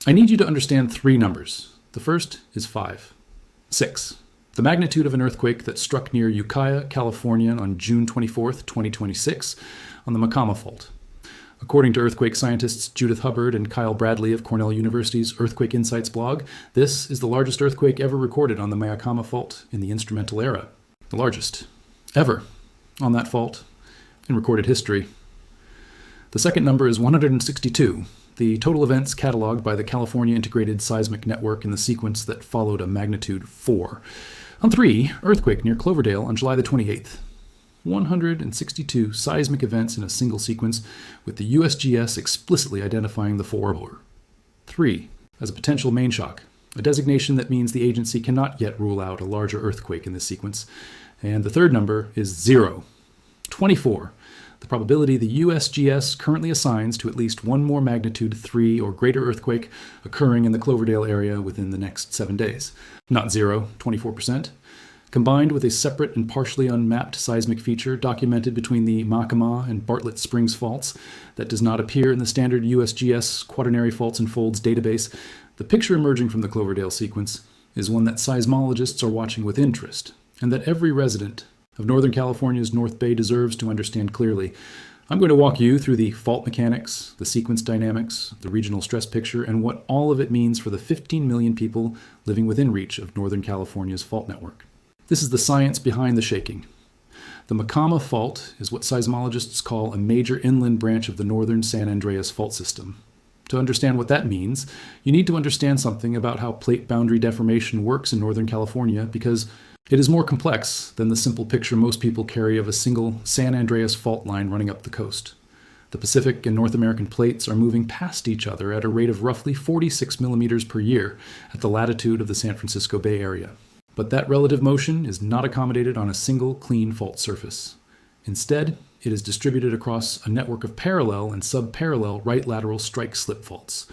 I need you to understand three numbers. The first is 5. 6. The magnitude of an earthquake that struck near Ukiah, California on June 24, 2026, on the Makama Fault. According to earthquake scientists Judith Hubbard and Kyle Bradley of Cornell University's Earthquake Insights blog, this is the largest earthquake ever recorded on the Makama Fault in the instrumental era. The largest ever on that fault in recorded history. The second number is 162, the total events cataloged by the California Integrated Seismic Network in the sequence that followed a magnitude 4. On 3, earthquake near Cloverdale on July the 28th. 162 seismic events in a single sequence, with the USGS explicitly identifying the 4. 3, as a potential main shock, a designation that means the agency cannot yet rule out a larger earthquake in this sequence. And the third number is 0. 24, the probability the USGS currently assigns to at least one more magnitude 3 or greater earthquake occurring in the Cloverdale area within the next 7 days. Not 0, 24%. Combined with a separate and partially unmapped seismic feature documented between the Makama and Bartlett Springs faults that does not appear in the standard USGS Quaternary Faults and Folds database, the picture emerging from the Cloverdale sequence is one that seismologists are watching with interest, and that every resident of Northern California's North Bay deserves to understand clearly. I'm going to walk you through the fault mechanics, the sequence dynamics, the regional stress picture, and what all of it means for the 15 million people living within reach of Northern California's fault network. This is the science behind the shaking. The Makama Fault is what seismologists call a major inland branch of the northern San Andreas fault system. To understand what that means, you need to understand something about how plate boundary deformation works in Northern California, because it is more complex than the simple picture most people carry of a single San Andreas fault line running up the coast. The Pacific and North American plates are moving past each other at a rate of roughly 46 millimeters per year at the latitude of the San Francisco Bay Area. But that relative motion is not accommodated on a single clean fault surface. Instead, it is distributed across a network of parallel and subparallel right lateral strike slip faults.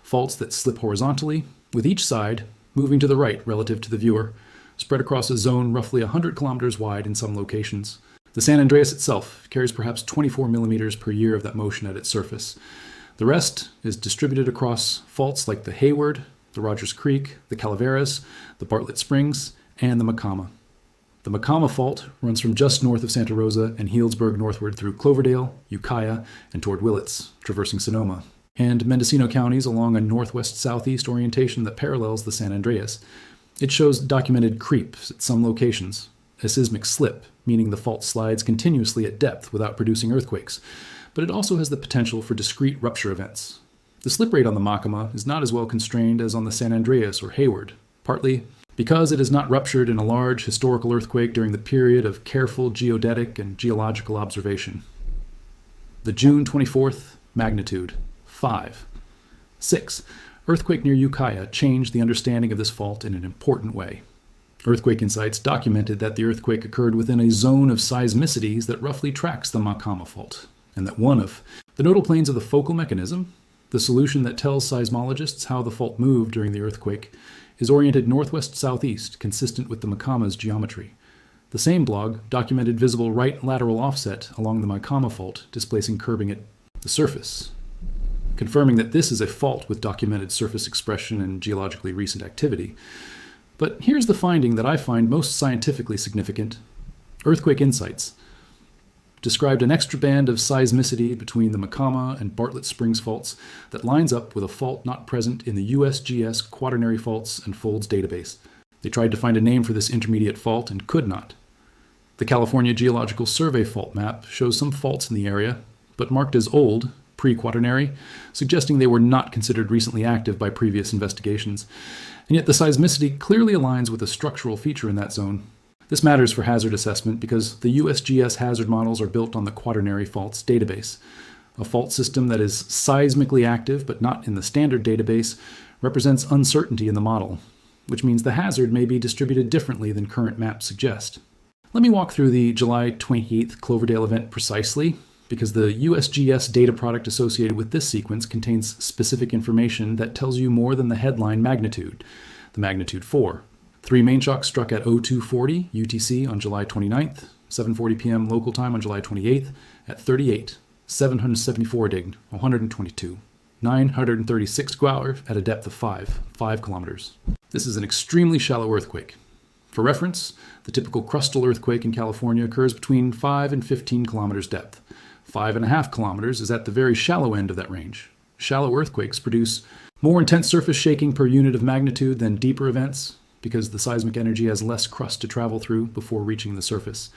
Faults that slip horizontally, with each side moving to the right relative to the viewer, spread across a zone roughly 100 kilometers wide in some locations. The San Andreas itself carries perhaps 24 millimeters per year of that motion at its surface. The rest is distributed across faults like the Hayward, the Rogers Creek, the Calaveras, the Bartlett Springs, and the Makama. The Makama Fault runs from just north of Santa Rosa and Healdsburg northward through Cloverdale, Ukiah, and toward Willits, traversing Sonoma, and Mendocino counties along a northwest-southeast orientation that parallels the San Andreas. It shows documented creeps at some locations, a seismic slip, meaning the fault slides continuously at depth without producing earthquakes, but it also has the potential for discrete rupture events. The slip rate on the Makama is not as well constrained as on the San Andreas or Hayward, partly because it is not ruptured in a large historical earthquake during the period of careful geodetic and geological observation. The June 24th magnitude, 5. 6. Earthquake near Ukiah changed the understanding of this fault in an important way. Earthquake Insights documented that the earthquake occurred within a zone of seismicities that roughly tracks the Makama Fault, and that one of the nodal planes of the focal mechanism, the solution that tells seismologists how the fault moved during the earthquake, is oriented northwest-southeast, consistent with the Makama's geometry. The same blog documented visible right lateral offset along the Makama Fault, displacing curbing at the surface, confirming that this is a fault with documented surface expression and geologically recent activity. But here's the finding that I find most scientifically significant. Earthquake Insights described an extra band of seismicity between the Makama and Bartlett Springs faults that lines up with a fault not present in the USGS Quaternary Faults and Folds database. They tried to find a name for this intermediate fault and could not. The California Geological Survey fault map shows some faults in the area, but marked as old, pre-quaternary, suggesting they were not considered recently active by previous investigations. And yet the seismicity clearly aligns with a structural feature in that zone. This matters for hazard assessment because the USGS hazard models are built on the Quaternary Faults database. A fault system that is seismically active but not in the standard database represents uncertainty in the model, which means the hazard may be distributed differently than current maps suggest. Let me walk through the July 28th Cloverdale event precisely, because the USGS data product associated with this sequence contains specific information that tells you more than the headline magnitude, the magnitude 4. 3 main shocks struck at 0240 UTC on July 29th, 7:40 p.m. local time on July 28th, at 38, 774 dig, 122. 936 Gauer at a depth of 5 kilometers. This is an extremely shallow earthquake. For reference, the typical crustal earthquake in California occurs between 5 and 15 kilometers depth. 5.5 kilometers is at the very shallow end of that range. Shallow earthquakes produce more intense surface shaking per unit of magnitude than deeper events because the seismic energy has less crust to travel through before reaching the surface.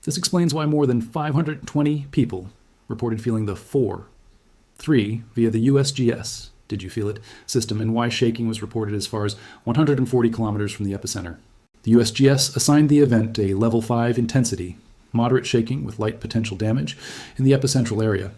This explains why more than 520 people reported feeling the 4.3 via the USGS, did you feel it, system, and why shaking was reported as far as 140 kilometers from the epicenter. The USGS assigned the event a level 5 intensity, moderate shaking with light potential damage in the epicentral area.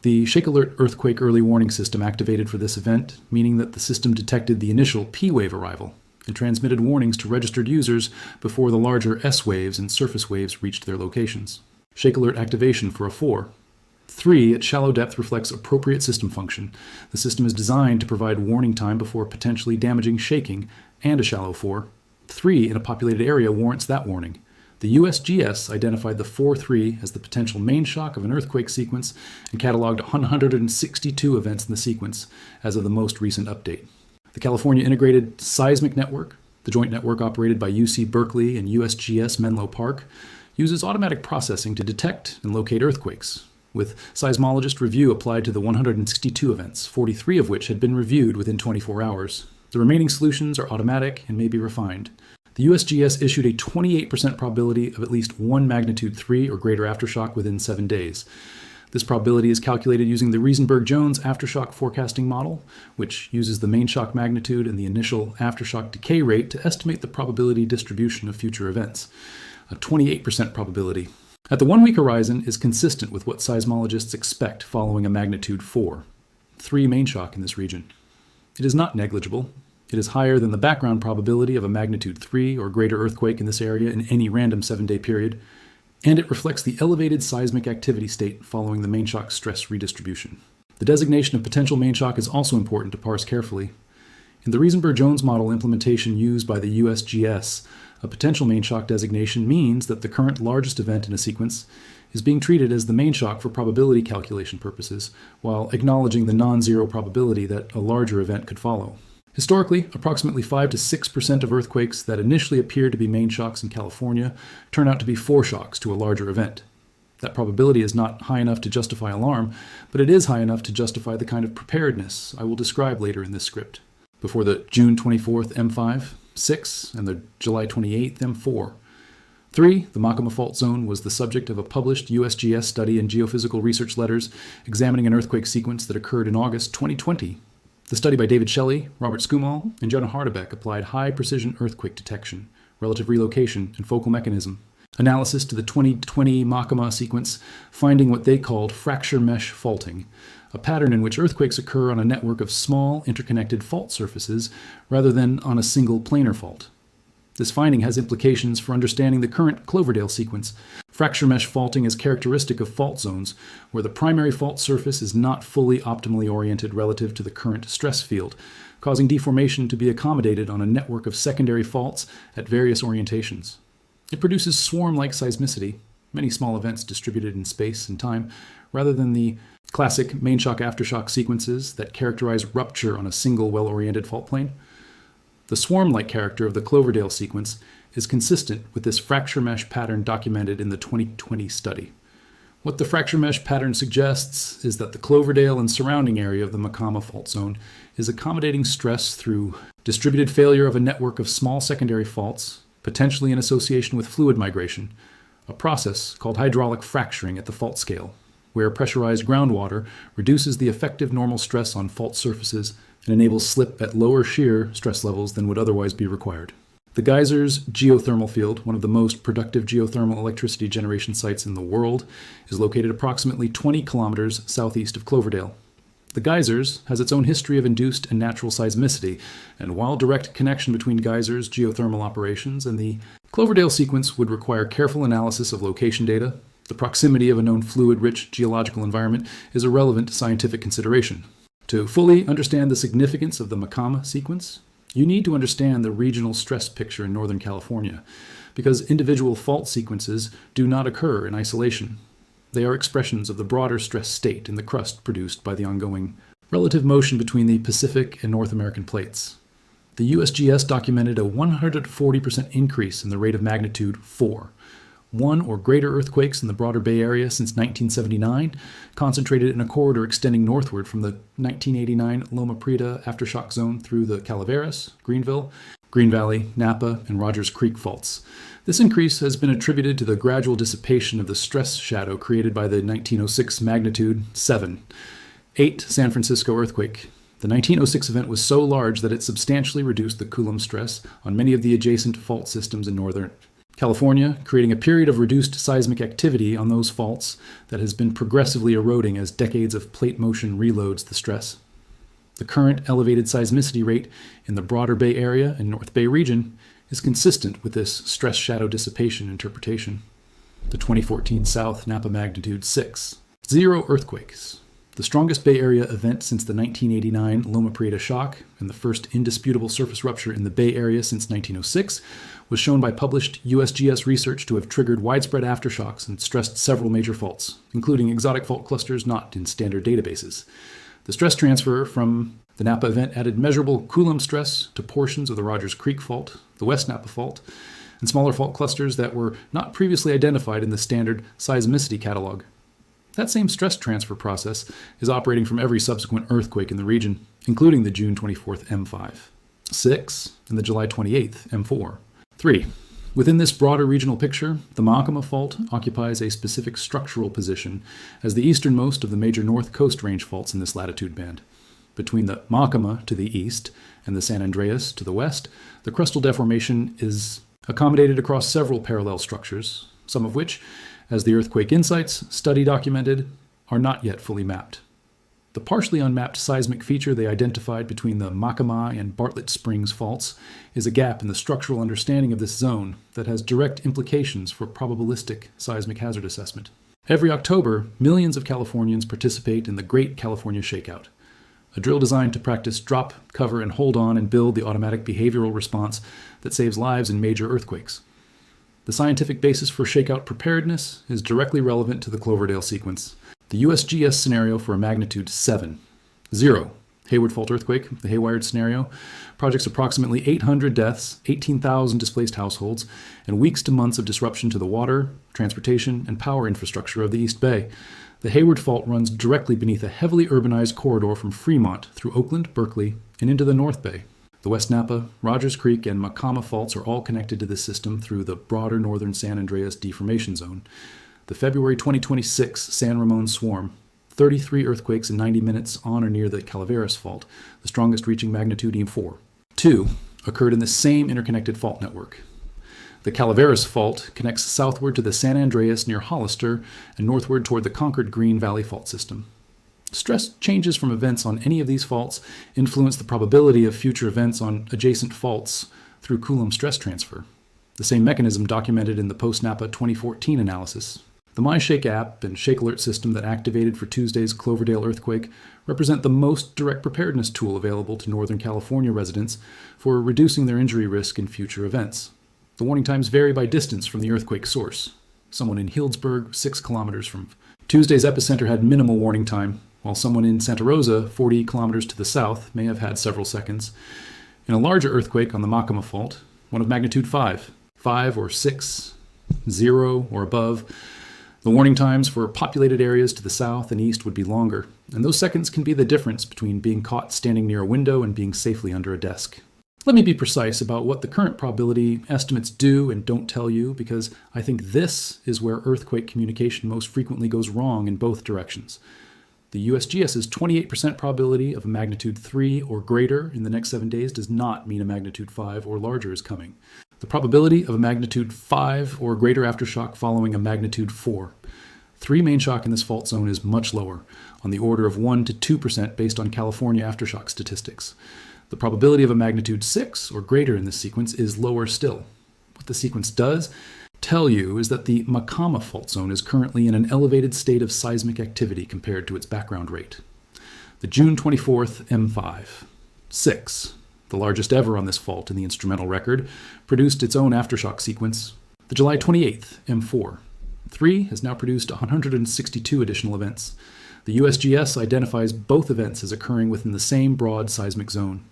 The Shake Alert Earthquake Early Warning System activated for this event, meaning that the system detected the initial P wave arrival and transmitted warnings to registered users before the larger S waves and surface waves reached their locations. Shake Alert activation for a 4.3 at shallow depth reflects appropriate system function. The system is designed to provide warning time before potentially damaging shaking, and a shallow 4.3 in a populated area warrants that warning. The USGS identified the 4.3 as the potential main shock of an earthquake sequence and cataloged 162 events in the sequence as of the most recent update. The California Integrated Seismic Network, the joint network operated by UC Berkeley and USGS Menlo Park, uses automatic processing to detect and locate earthquakes, with seismologist review applied to the 162 events, 43 of which had been reviewed within 24 hours. The remaining solutions are automatic and may be refined. The USGS issued a 28% probability of at least one magnitude 3 or greater aftershock within 7 days. This probability is calculated using the Riesenberg-Jones aftershock forecasting model, which uses the main shock magnitude and the initial aftershock decay rate to estimate the probability distribution of future events. A 28% probability. At the 1 week horizon is consistent with what seismologists expect following a magnitude 4.3 main shock in this region. It is not negligible. It is higher than the background probability of a magnitude 3 or greater earthquake in this area in any random 7-day period, and it reflects the elevated seismic activity state following the main shock stress redistribution. The designation of potential main shock is also important to parse carefully. In the Riesenberg-Jones model implementation used by the USGS, a potential main shock designation means that the current largest event in a sequence is being treated as the main shock for probability calculation purposes, while acknowledging the non-zero probability that a larger event could follow. Historically, approximately 5 to 6% of earthquakes that initially appeared to be main shocks in California turn out to be foreshocks to a larger event. That probability is not high enough to justify alarm, but it is high enough to justify the kind of preparedness I will describe later in this script. Before the June 24th M5, 6, and the July 28th M4. 3. The Makama fault zone was the subject of a published USGS study in Geophysical Research Letters examining an earthquake sequence that occurred in August 2020. The study by David Shelley, Robert Skumal, and Jonah Hardebeck applied high-precision earthquake detection, relative relocation, and focal mechanism analysis to the 2020 Makama sequence, finding what they called fracture mesh faulting, a pattern in which earthquakes occur on a network of small, interconnected fault surfaces rather than on a single planar fault. This finding has implications for understanding the current Cloverdale sequence. Fracture mesh faulting is characteristic of fault zones where the primary fault surface is not fully optimally oriented relative to the current stress field, causing deformation to be accommodated on a network of secondary faults at various orientations. It produces swarm-like seismicity, many small events distributed in space and time, rather than the classic main shock-aftershock sequences that characterize rupture on a single well-oriented fault plane. The swarm-like character of the Cloverdale sequence is consistent with this fracture mesh pattern documented in the 2020 study. What the fracture mesh pattern suggests is that the Cloverdale and surrounding area of the Makama fault zone is accommodating stress through distributed failure of a network of small secondary faults, potentially in association with fluid migration, a process called hydraulic fracturing at the fault scale, where pressurized groundwater reduces the effective normal stress on fault surfaces and enables slip at lower shear stress levels than would otherwise be required. The Geysers geothermal field, one of the most productive geothermal electricity generation sites in the world, is located approximately 20 kilometers southeast of Cloverdale. The Geysers has its own history of induced and natural seismicity, and while direct connection between Geysers geothermal operations and the Cloverdale sequence would require careful analysis of location data, the proximity of a known fluid-rich geological environment is a relevant scientific consideration. To fully understand the significance of the Makama sequence, you need to understand the regional stress picture in Northern California, because individual fault sequences do not occur in isolation. They are expressions of the broader stress state in the crust produced by the ongoing Relative motion between the Pacific and North American plates. The USGS documented a 140% increase in the rate of magnitude 4. One or greater earthquakes in the broader Bay Area since 1979, concentrated in a corridor extending northward from the 1989 Loma Prieta aftershock zone through the Calaveras, Greenville, Green Valley, Napa, and Rogers Creek faults. This increase has been attributed to the gradual dissipation of the stress shadow created by the 1906 magnitude 7, 8 San Francisco earthquake. The 1906 event was so large that it substantially reduced the Coulomb stress on many of the adjacent fault systems in northern California, creating a period of reduced seismic activity on those faults that has been progressively eroding as decades of plate motion reloads the stress. The current elevated seismicity rate in the broader Bay Area and North Bay region is consistent with this stress shadow dissipation interpretation. The 2014 South Napa magnitude 6. 0 earthquakes. The strongest Bay Area event since the 1989 Loma Prieta shock and the first indisputable surface rupture in the Bay Area since 1906 was shown by published USGS research to have triggered widespread aftershocks and stressed several major faults, including exotic fault clusters not in standard databases. The stress transfer from the Napa event added measurable Coulomb stress to portions of the Rogers Creek fault, the West Napa fault, and smaller fault clusters that were not previously identified in the standard seismicity catalog. That same stress transfer process is operating from every subsequent earthquake in the region, including the June 24th M5, 6, and the July 28th M4. 3. Within this broader regional picture, the Makama fault occupies a specific structural position as the easternmost of the major North Coast Range faults in this latitude band. Between the Makama to the east and the San Andreas to the west, the crustal deformation is accommodated across several parallel structures, some of which, as the Earthquake Insights study documented, are not yet fully mapped. The partially unmapped seismic feature they identified between the Makama and Bartlett Springs faults is a gap in the structural understanding of this zone that has direct implications for probabilistic seismic hazard assessment. Every October, millions of Californians participate in the Great California Shakeout, a drill designed to practice drop, cover, and hold on and build the automatic behavioral response that saves lives in major earthquakes. The scientific basis for shakeout preparedness is directly relevant to the Cloverdale sequence. The USGS scenario for a magnitude 7, 0, Hayward Fault earthquake, the Haywired scenario, projects approximately 800 deaths, 18,000 displaced households, and weeks to months of disruption to the water, transportation, and power infrastructure of the East Bay. The Hayward Fault runs directly beneath a heavily urbanized corridor from Fremont through Oakland, Berkeley, and into the North Bay. The West Napa, Rogers Creek, and Makama faults are all connected to this system through the broader northern San Andreas deformation zone. The February 2026 San Ramon swarm, 33 earthquakes in 90 minutes on or near the Calaveras fault, the strongest reaching magnitude E4. 2 occurred in the same interconnected fault network. The Calaveras fault connects southward to the San Andreas near Hollister and northward toward the Concord Green Valley fault system. Stress changes from events on any of these faults influence the probability of future events on adjacent faults through Coulomb stress transfer, the same mechanism documented in the post-Napa 2014 analysis. The MyShake app and Shake Alert system that activated for Tuesday's Cloverdale earthquake represent the most direct preparedness tool available to Northern California residents for reducing their injury risk in future events. The warning times vary by distance from the earthquake source. Someone in Healdsburg, 6 kilometers from Tuesday's epicenter, had minimal warning time, while someone in Santa Rosa, 40 kilometers to the south, may have had several seconds. In a larger earthquake on the Makama fault, one of magnitude 5 or 6, 0 or above, the warning times for populated areas to the south and east would be longer, and those seconds can be the difference between being caught standing near a window and being safely under a desk. Let me be precise about what the current probability estimates do and don't tell you, because I think this is where earthquake communication most frequently goes wrong in both directions. The USGS's 28% probability of a magnitude 3 or greater in the next 7 days does not mean a magnitude 5 or larger is coming. The probability of a magnitude 5 or greater aftershock following a magnitude 4. 3 main shock in this fault zone is much lower, on the order of 1 to 2% based on California aftershock statistics. The probability of a magnitude 6 or greater in this sequence is lower still. What the sequence does tell you is that the Makama fault zone is currently in an elevated state of seismic activity compared to its background rate. The June 24th M5, 6, the largest ever on this fault in the instrumental record, produced its own aftershock sequence. The July 28th M4, 3, has now produced 162 additional events. The USGS identifies both events as occurring within the same broad seismic zone.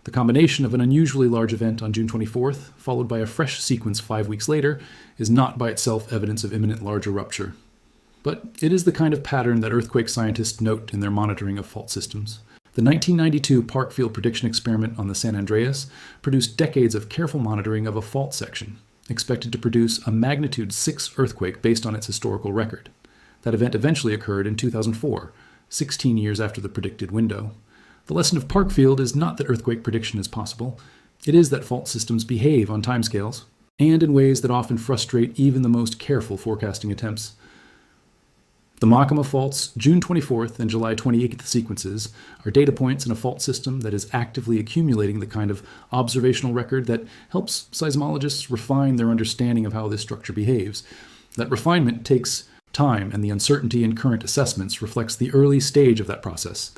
The combination of an unusually large event on June 24th, followed by a fresh sequence 5 weeks later, is not by itself evidence of imminent larger rupture. But it is the kind of pattern that earthquake scientists note in their monitoring of fault systems. The 1992 Parkfield prediction experiment on the San Andreas produced decades of careful monitoring of a fault section, expected to produce a magnitude 6 earthquake based on its historical record. That event eventually occurred in 2004, 16 years after the predicted window. The lesson of Parkfield is not that earthquake prediction is possible. It is that fault systems behave on timescales, and in ways that often frustrate even the most careful forecasting attempts. The Makama fault's June 24th and July 28th sequences are data points in a fault system that is actively accumulating the kind of observational record that helps seismologists refine their understanding of how this structure behaves. That refinement takes time, and the uncertainty in current assessments reflects the early stage of that process.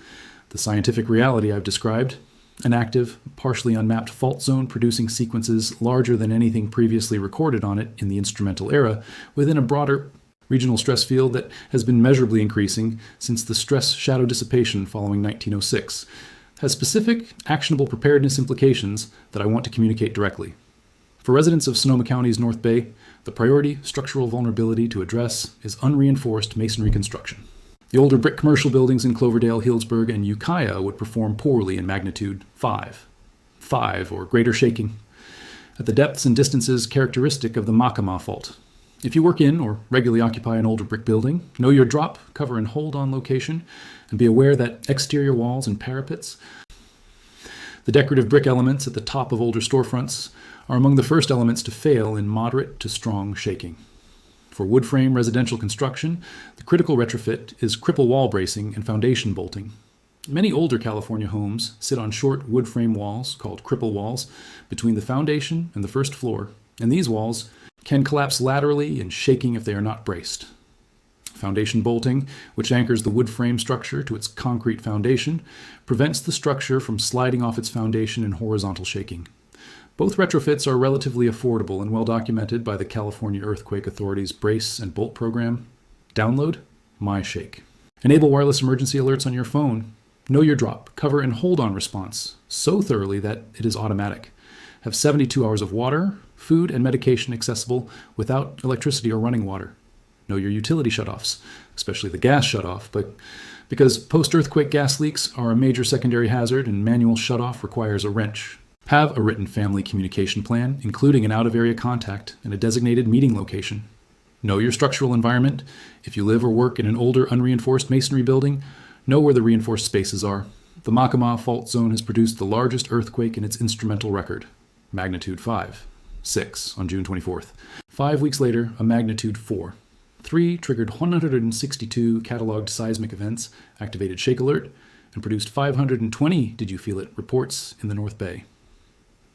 The scientific reality I've described, an active, partially unmapped fault zone producing sequences larger than anything previously recorded on it in the instrumental era, within a broader regional stress field that has been measurably increasing since the stress shadow dissipation following 1906, has specific, actionable preparedness implications that I want to communicate directly. For residents of Sonoma County's North Bay, the priority structural vulnerability to address is unreinforced masonry construction. The older brick commercial buildings in Cloverdale, Healdsburg, and Ukiah would perform poorly in magnitude 5 or greater shaking, at the depths and distances characteristic of the Makama fault. If you work in or regularly occupy an older brick building, know your drop, cover, and hold on location, and be aware that exterior walls and parapets, the decorative brick elements at the top of older storefronts, are among the first elements to fail in moderate to strong shaking. For wood frame residential construction, the critical retrofit is cripple wall bracing and foundation bolting. Many older California homes sit on short wood frame walls, called cripple walls, between the foundation and the first floor, and these walls can collapse laterally and shaking if they are not braced. Foundation bolting, which anchors the wood frame structure to its concrete foundation, prevents the structure from sliding off its foundation in horizontal shaking. Both retrofits are relatively affordable and well documented by the California Earthquake Authority's Brace and Bolt program. Download MyShake. Enable wireless emergency alerts on your phone. Know your drop, cover, and hold on response so thoroughly that it is automatic. Have 72 hours of water, food, and medication accessible without electricity or running water. Know your utility shutoffs, especially the gas shutoff, but because post-earthquake gas leaks are a major secondary hazard and manual shutoff requires a wrench. Have a written family communication plan, including an out-of-area contact and a designated meeting location. Know your structural environment. If you live or work in an older unreinforced masonry building, know where the reinforced spaces are. The Makama fault zone has produced the largest earthquake in its instrumental record, magnitude 6 on June 24th. 5 weeks later, a magnitude 4. 3 triggered 162 cataloged seismic events, activated shake alert, and produced 520 did you feel it reports in the North Bay.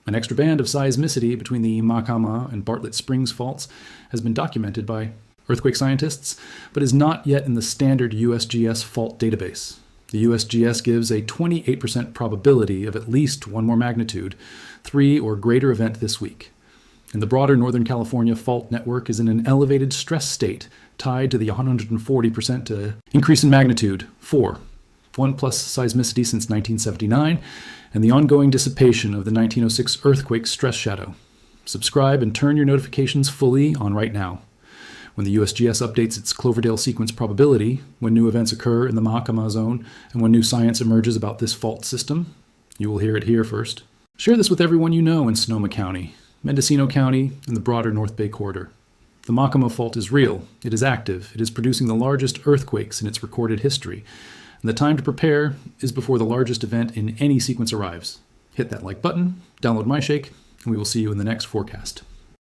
An extra band of seismicity between the Makama and Bartlett Springs faults has been documented by earthquake scientists, but is not yet in the standard USGS fault database. The USGS gives a 28% probability of at least one more magnitude, 3 or greater event this week. And the broader Northern California fault network is in an elevated stress state, tied to the 140% increase in magnitude, 4, 1 plus seismicity since 1979, and the ongoing dissipation of the 1906 earthquake stress shadow. Subscribe and turn your notifications fully on right now. When the USGS updates its Cloverdale sequence probability, when new events occur in the Makama zone, and when new science emerges about this fault system, you will hear it here first. Share this with everyone you know in Sonoma County, Mendocino County, and the broader North Bay corridor. The Makama fault is real, it is active, it is producing the largest earthquakes in its recorded history, and the time to prepare is before the largest event in any sequence arrives. Hit that like button, download MyShake, and we will see you in the next forecast.